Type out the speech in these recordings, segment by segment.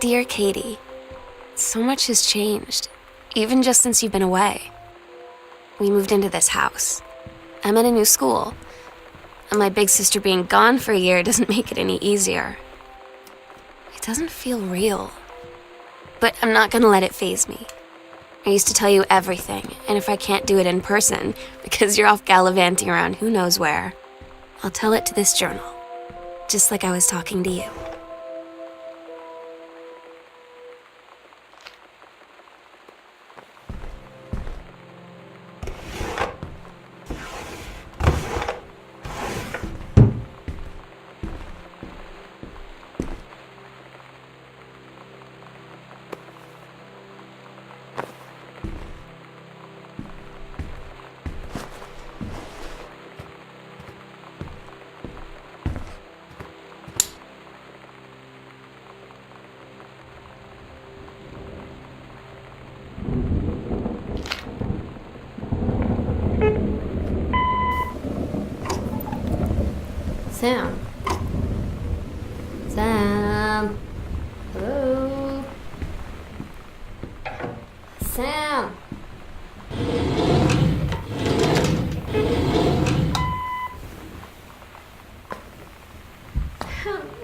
Dear Katie, so much has changed, even just since you've been away. We moved into this house. I'm at a new school, and my big sister being gone for a year doesn't make it any easier. It doesn't feel real, but I'm not gonna let it faze me. I used to tell you everything, and if I can't do it in person, because you're off gallivanting around who knows where, I'll tell it to this journal, just like I was talking to you. Sam. Sam. Hello. Sam.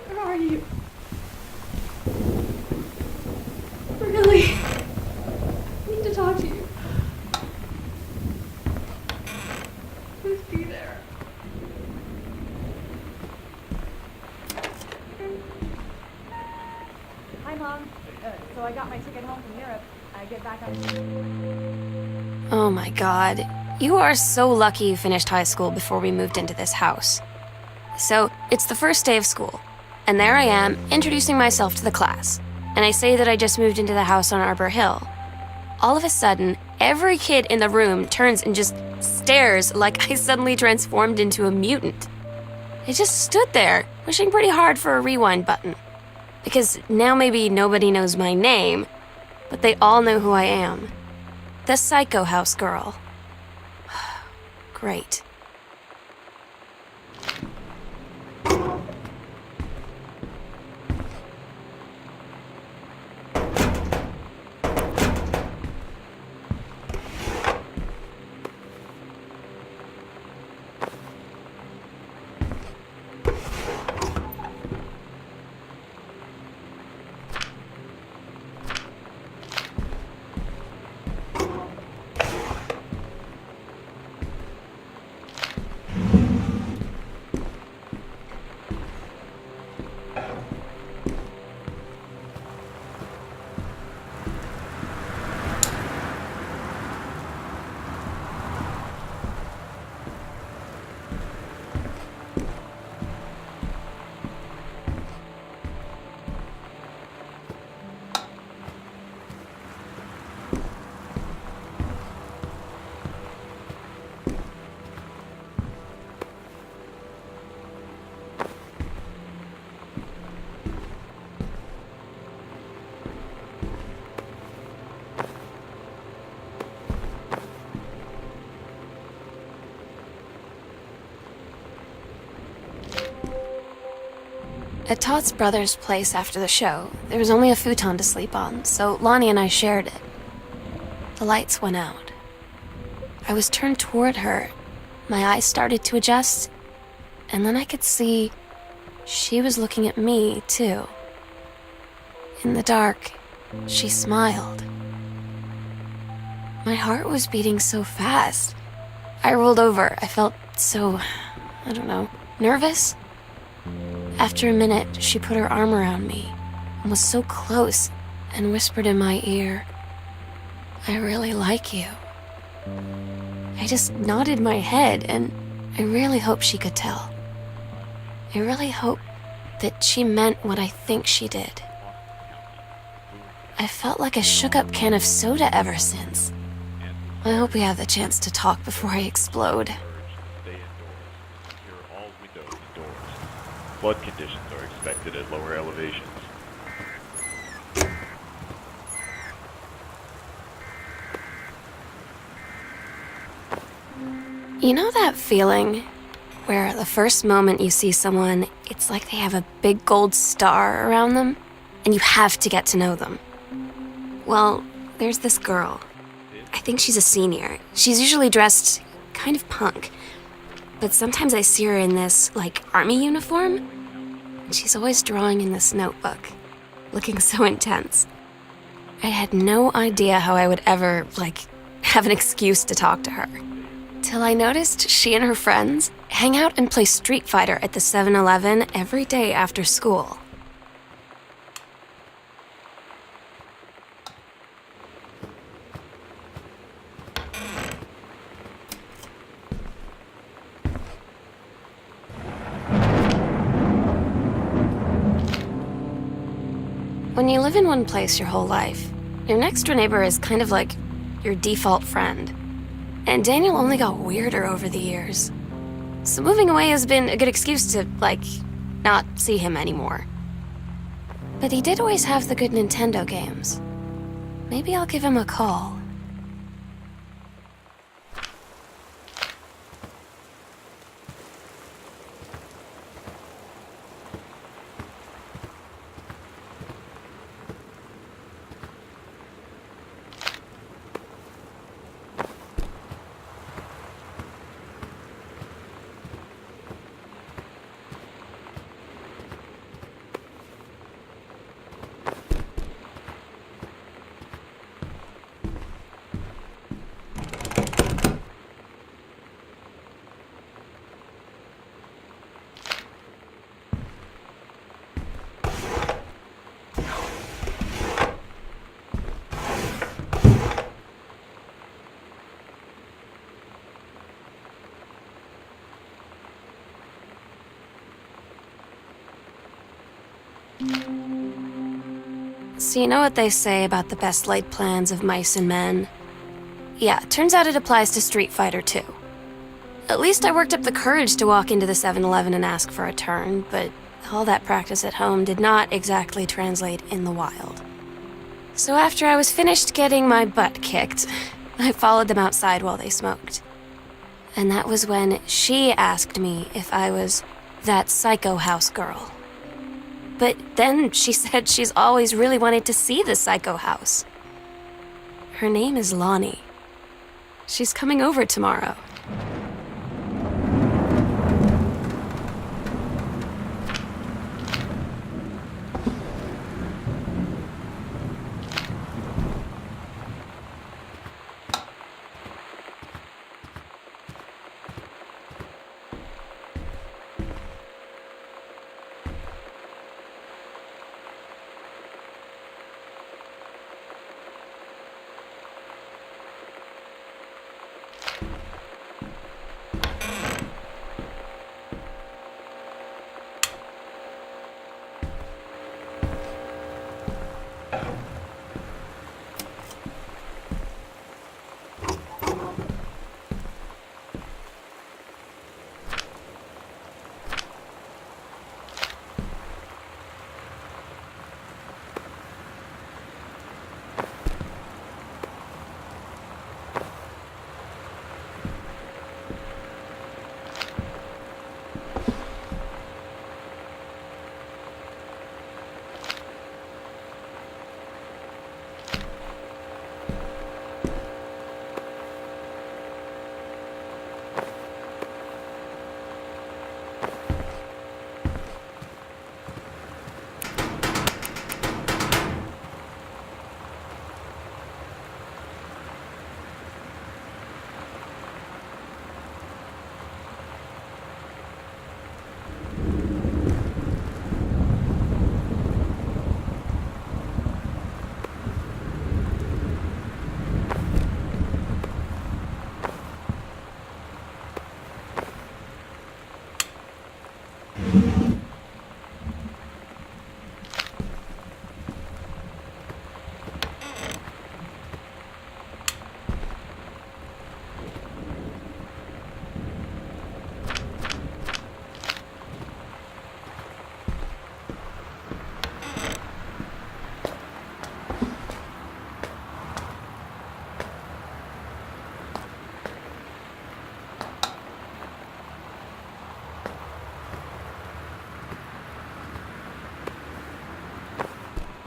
Where are you? Really? I need to talk to you. Please be there. Hi, Mom. So I got my ticket home from Europe. I get back on... Oh my God. You are so lucky you finished high school before we moved into this house. So, it's the first day of school, and there I am, introducing myself to the class, and I say that I just moved into the house on Arbor Hill. All of a sudden, every kid in the room turns and just stares like I suddenly transformed into a mutant. I just stood there, wishing pretty hard for a rewind button. Because now maybe nobody knows my name, but they all know who I am. The Psycho House Girl. Great. At Todd's brother's place after the show, there was only a futon to sleep on, so Lonnie and I shared it. The lights went out. I was turned toward her. My eyes started to adjust, and then I could see she was looking at me, too. In the dark, she smiled. My heart was beating so fast. I rolled over. I felt so, I don't know, nervous? After a minute, she put her arm around me and was so close and whispered in my ear, "I really like you." I just nodded my head, and I really hope she could tell. I really hope that she meant what I think she did. I felt like a shook-up can of soda ever since. I hope we have the chance to talk before I explode. Stay indoors. Secure all windows and doors. Flood conditions are expected at lower elevations. You know that feeling where the first moment you see someone, it's like they have a big gold star around them? and you have to get to know them. Well, there's this girl. I think she's a senior. She's usually dressed kind of punk, but sometimes I see her in this, like, army uniform, and she's always drawing in this notebook, looking so intense. I had no idea how I would ever, have an excuse to talk to her. Till I noticed she and her friends hang out and play Street Fighter at the 7-Eleven every day after school. When you live in one place your whole life, your next door neighbor is kind of like your default friend. And Daniel only got weirder over the years. So moving away has been a good excuse to, not see him anymore. But he did always have the good Nintendo games. Maybe I'll give him a call. So you know what they say about the best laid plans of mice and men? Yeah, turns out it applies to Street Fighter too. At least I worked up the courage to walk into the 7-Eleven and ask for a turn, but all that practice at home did not exactly translate in the wild. So after I was finished getting my butt kicked, I followed them outside while they smoked. And that was when she asked me if I was that psycho house girl. But then she said she's always really wanted to see the psycho house. Her name is Lonnie. She's coming over tomorrow.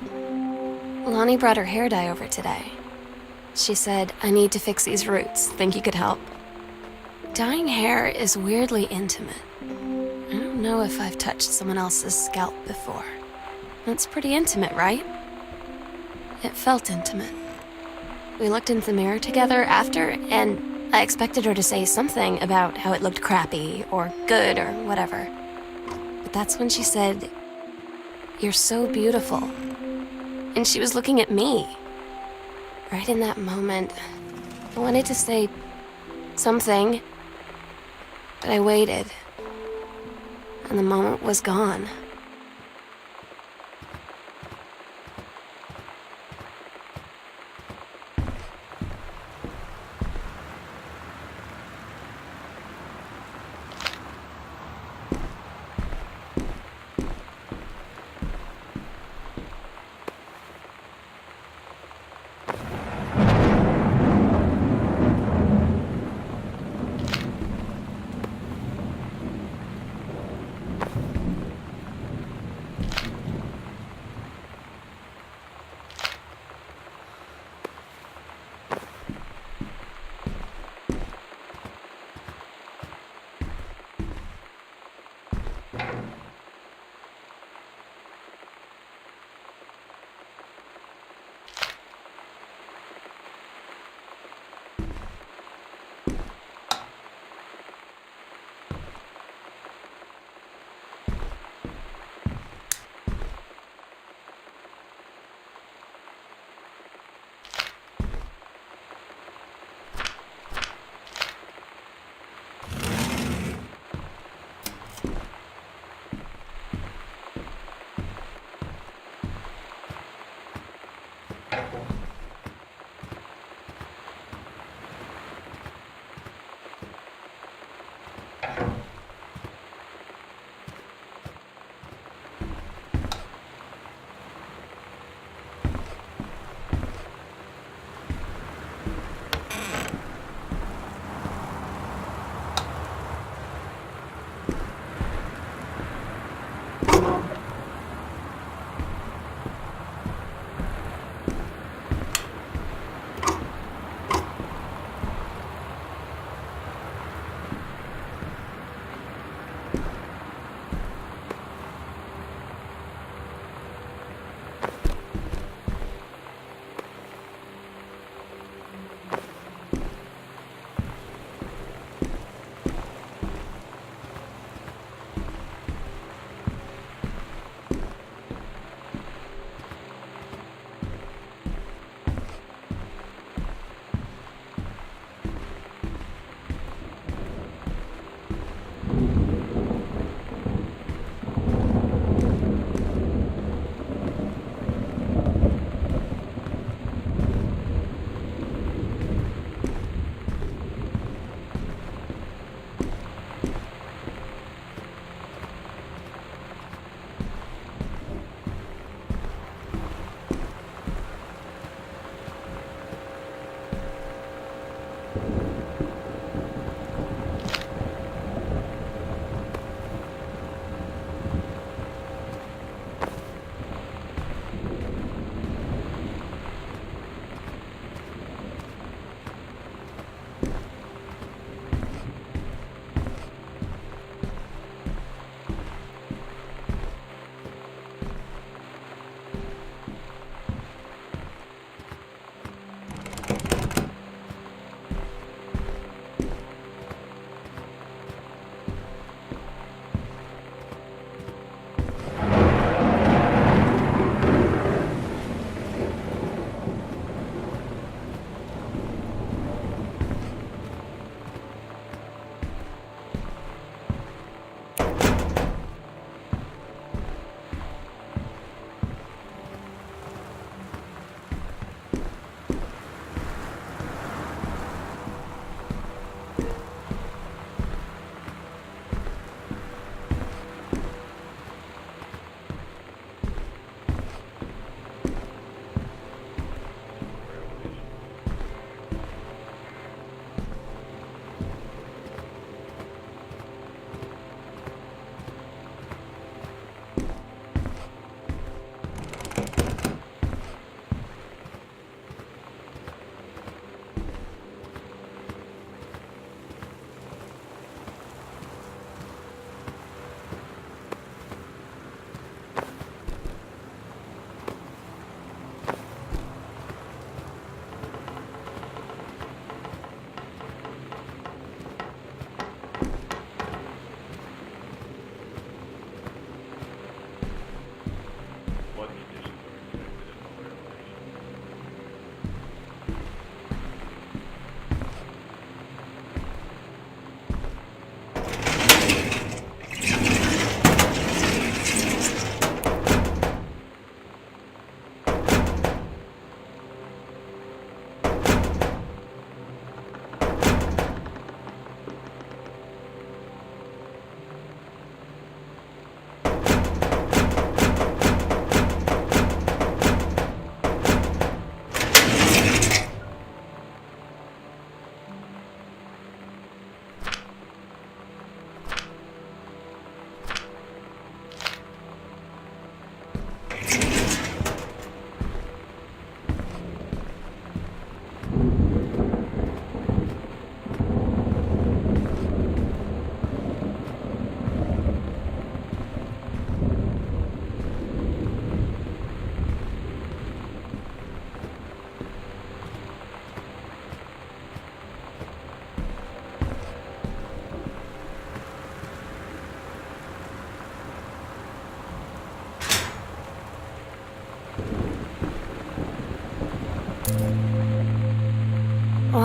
Lonnie brought her hair dye over today. She said, I need to fix these roots. Think you could help? Dyeing hair is weirdly intimate. I don't know if I've touched someone else's scalp before. It's pretty intimate, right? It felt intimate. We looked in the mirror together after, and I expected her to say something about how it looked crappy or good or whatever. But that's when she said, "You're so beautiful." And she was looking at me. Right in that moment, I wanted to say something, but I waited, and the moment was gone.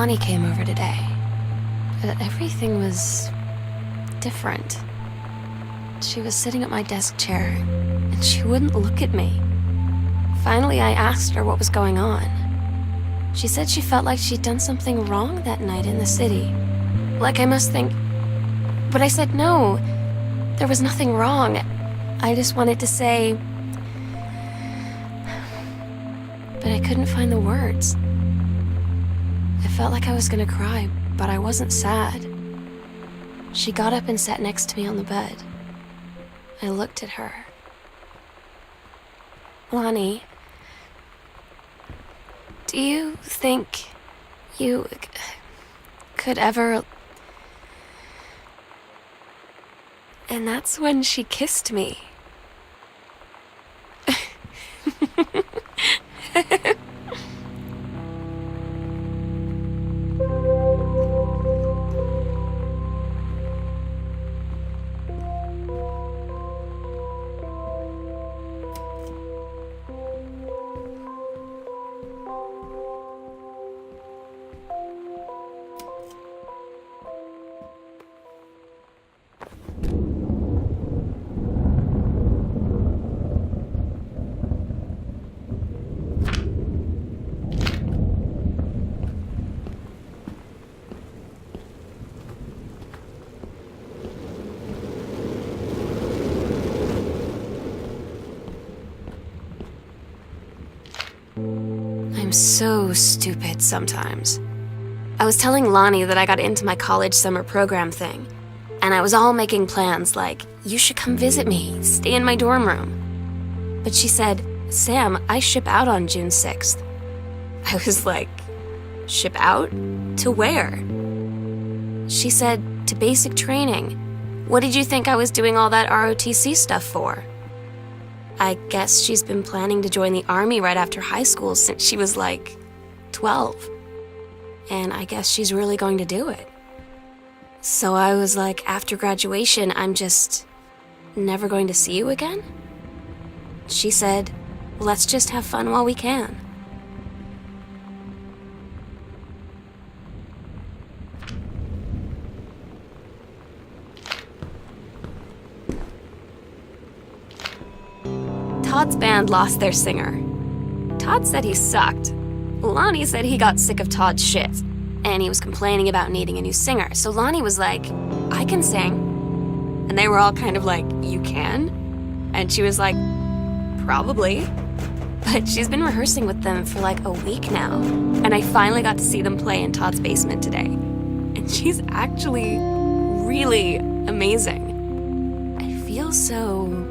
Lonnie came over today. But everything was different. She was sitting at my desk chair, and she wouldn't look at me. Finally, I asked her what was going on. She said she felt like she'd done something wrong that night in the city. Like I must think... But I said no. There was nothing wrong. I just wanted to say... But I couldn't find the words. I felt like I was gonna cry, but I wasn't sad. She got up and sat next to me on the bed. I looked at her. Lonnie, do you think you could ever... And that's when she kissed me. I'm so stupid sometimes. I was telling Lonnie that I got into my college summer program thing, and I was all making plans like, you should come visit me, stay in my dorm room. But she said, Sam, I ship out on June 6th. I was like, ship out? To where? She said, to basic training. What did you think I was doing all that ROTC stuff for? I guess she's been planning to join the army right after high school since she was like 12. And I guess she's really going to do it. So I was like, after graduation, I'm just never going to see you again? She said, let's just have fun while we can. Todd's band lost their singer. Todd said he sucked. Lonnie said he got sick of Todd's shit, and he was complaining about needing a new singer. So Lonnie was like, I can sing. And they were all kind of like, you can? And she was like, probably. But she's been rehearsing with them for like a week now, and I finally got to see them play in Todd's basement today. And she's actually really amazing. I feel so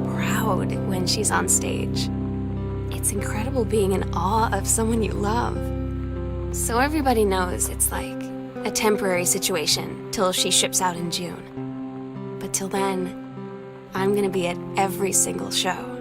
proud when she's on stage. It's incredible being in awe of someone you love. So everybody knows it's like a temporary situation till she ships out in June. But till then, I'm gonna be at every single show.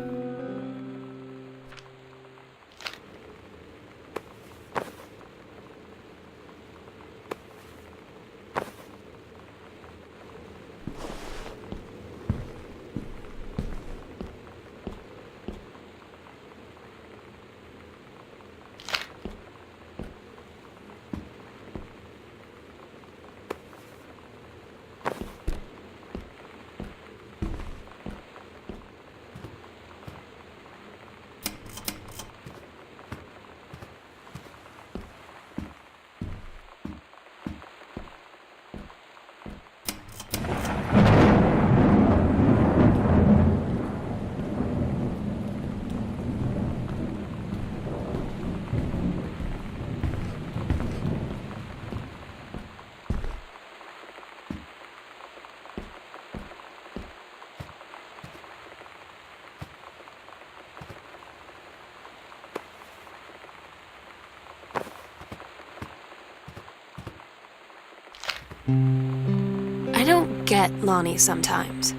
I don't get Lonnie sometimes.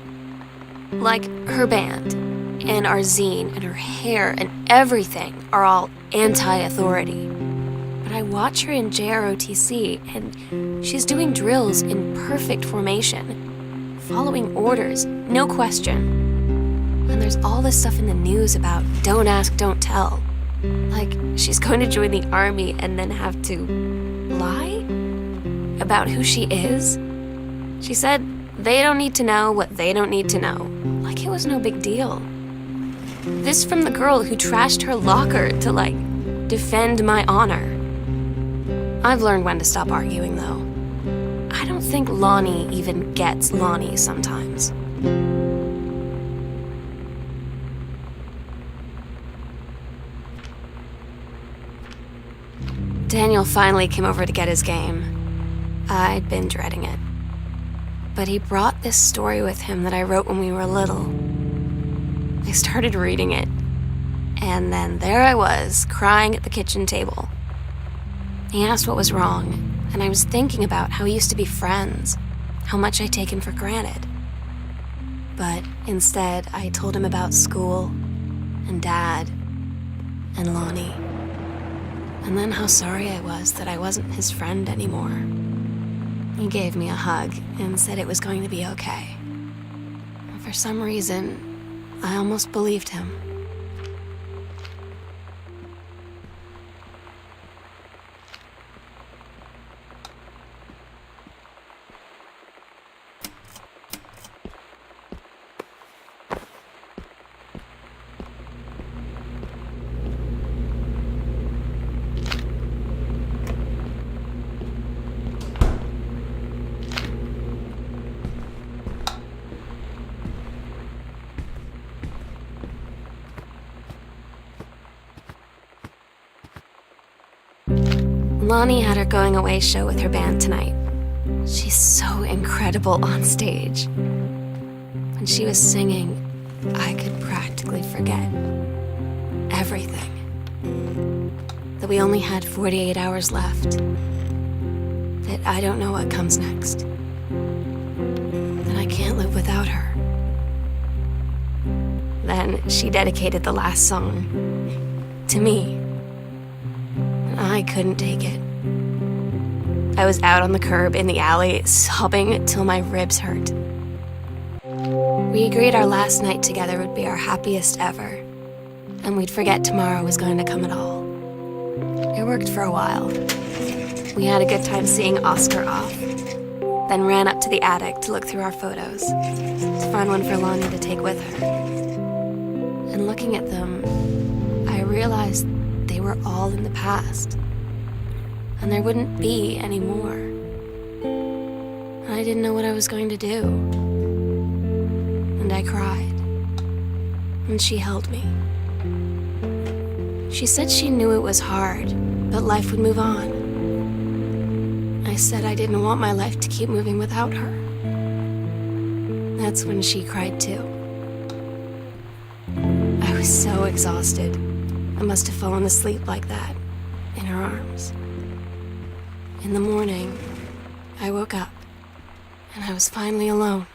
Like, her band, and our zine, and her hair, and everything are all anti-authority. But I watch her in JROTC, and she's doing drills in perfect formation, following orders, no question. And there's all this stuff in the news about don't ask, don't tell. Like, she's going to join the army and then have to about who she is. She said they don't need to know what they don't need to know, like it was no big deal. This from the girl who trashed her locker to, defend my honor. I've learned when to stop arguing, though. I don't think Lonnie even gets Lonnie sometimes. Daniel finally came over to get his game. I'd been dreading it. But he brought this story with him that I wrote when we were little. I started reading it, and then there I was, crying at the kitchen table. He asked what was wrong, and I was thinking about how we used to be friends, how much I'd taken for granted. But instead, I told him about school, and Dad, and Lonnie. And then how sorry I was that I wasn't his friend anymore. He gave me a hug and said it was going to be okay. And for some reason, I almost believed him. Lonnie had her going away show with her band tonight. She's so incredible on stage. When she was singing, I could practically forget everything. That we only had 48 hours left. That I don't know what comes next. That I can't live without her. Then she dedicated the last song to me. I couldn't take it. I was out on the curb in the alley, sobbing till my ribs hurt. We agreed our last night together would be our happiest ever, and we'd forget tomorrow was going to come at all. It worked for a while. We had a good time seeing Oscar off, then ran up to the attic to look through our photos, to find one for Lonnie to take with her. And looking at them, I realized they were all in the past. And there wouldn't be any more. And I didn't know what I was going to do. And I cried. And she held me. She said she knew it was hard, but life would move on. I said I didn't want my life to keep moving without her. That's when she cried too. I was so exhausted. I must have fallen asleep like that, in her arms. In the morning, I woke up, and I was finally alone.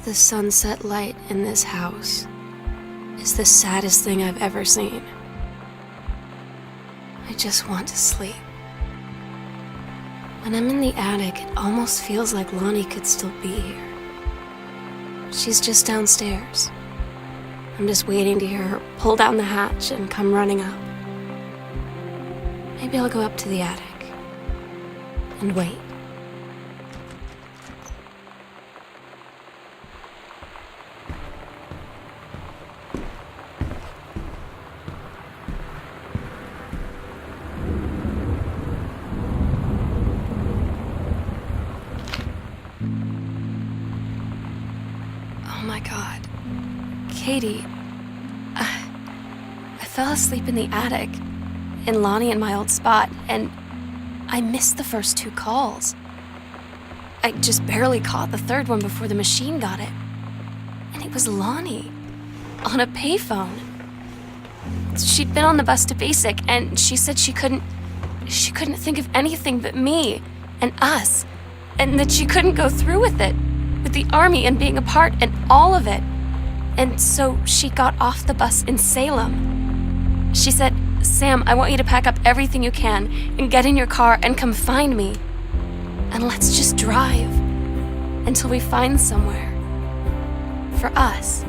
The sunset light in this house is the saddest thing I've ever seen. I just want to sleep. When I'm in the attic, it almost feels like Lonnie could still be here. She's just downstairs. I'm just waiting to hear her pull down the hatch and come running up. Maybe I'll go up to the attic and wait. Oh my God. Katie, I fell asleep in the attic, in Lonnie and my old spot, and I missed the first 2 calls. I just barely caught the 3rd one before the machine got it. And it was Lonnie, on a payphone. She'd been on the bus to Basic, and she said she couldn't think of anything but me and us, and that she couldn't go through with it, with the Army and being a part and all of it. And so she got off the bus in Salem. She said, "Sam, I want you to pack up everything you can and get in your car and come find me. And let's just drive until we find somewhere for us."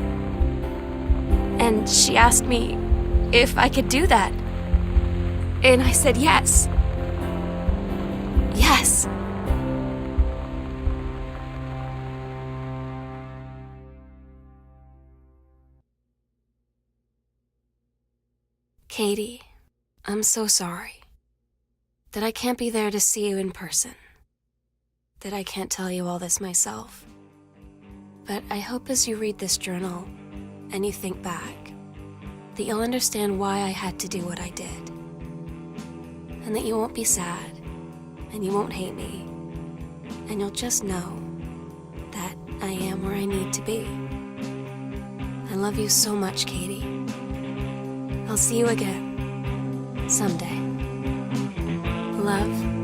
And she asked me if I could do that. And I said yes. Yes. Katie, I'm so sorry that I can't be there to see you in person, that I can't tell you all this myself. But I hope as you read this journal and you think back, that you'll understand why I had to do what I did. And that you won't be sad, and you won't hate me, and you'll just know that I am where I need to be. I love you so much, Katie. I'll see you again someday. Love.